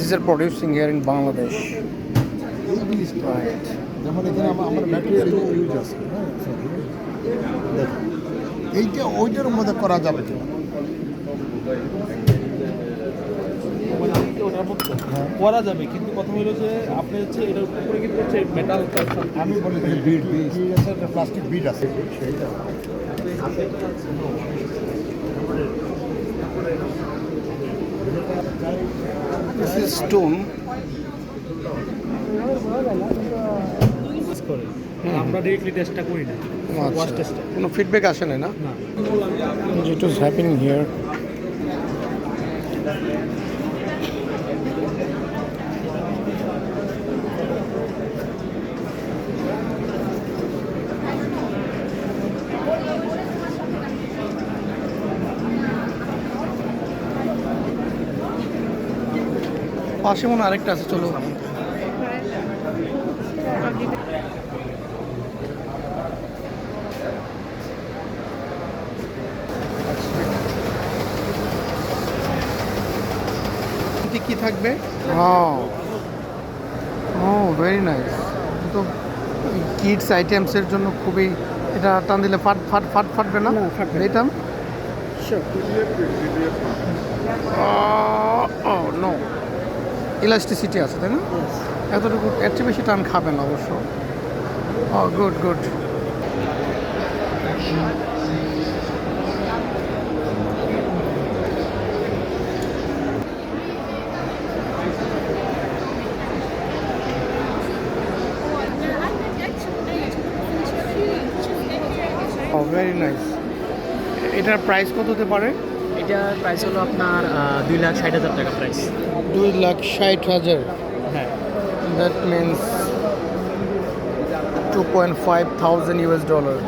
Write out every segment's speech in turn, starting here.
These are producing here in Bangladesh. Right. যেমন এখানে আমার ম্যাটেরিয়াল ইউজ আছে, হ্যাঁ, দেখুন এইটা ওইটার মধ্যে করা যাবে কিনা। করা যাবে, কিন্তু কথা হলো যে আপনি হচ্ছে এটার উপরে কিন্তু হচ্ছে মেটাল। আমি বলি বিড আছে, একটা প্লাস্টিক বিড আছে, সেইটা This is stone. আমরা ডিরেক্টলি টেস্টটা করি না, ওয়াশ টেস্টটা। কোনো ফিডব্যাক আসে না না? না, It was happening here. পাশে মনে হয় আরেকটা আছে, চলো। কি থাকবে? ও ভেরি নাইস। তো কিডস আইটেমসের জন্য খুবই, এটা টান দিলে ফাটবে না? এটা নো ইলাস্টিসিটি আছে, তাই না? এতটুকু, এর চেয়ে বেশি টান খাবে না অবশ্য। Good good. Very nice. এটার প্রাইস কত হতে পারে? এটার প্রাইস হলো আপনার 2,60,000 টাকা প্রাইস। 2,60,000। হ্যাঁ, দ্যাট মিনস $2,500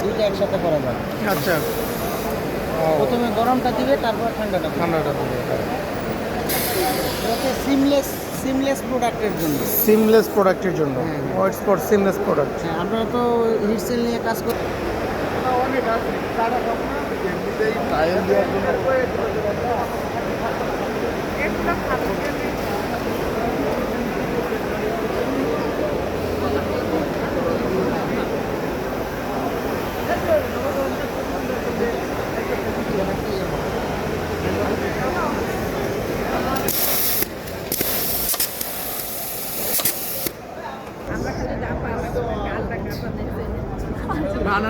দুইটা একসাথে করা যাবে। আচ্ছা, প্রথমে গরমটা দিবে, তারপর ঠান্ডাটা দিবে। ঠান্ডাটা দেবে। এটা সিমলেস প্রোডাক্টের জন্য। সিমলেস প্রোডাক্টের জন্য। হ্যাঁ। ওয়াটস ফর সিমলেস প্রোডাক্ট। হ্যাঁ, আপনারা তো হিটসেল নিয়ে কাজ করতে।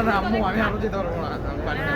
না আম্মু, আমি আরো যেতে পারবো না, আমি পারি না।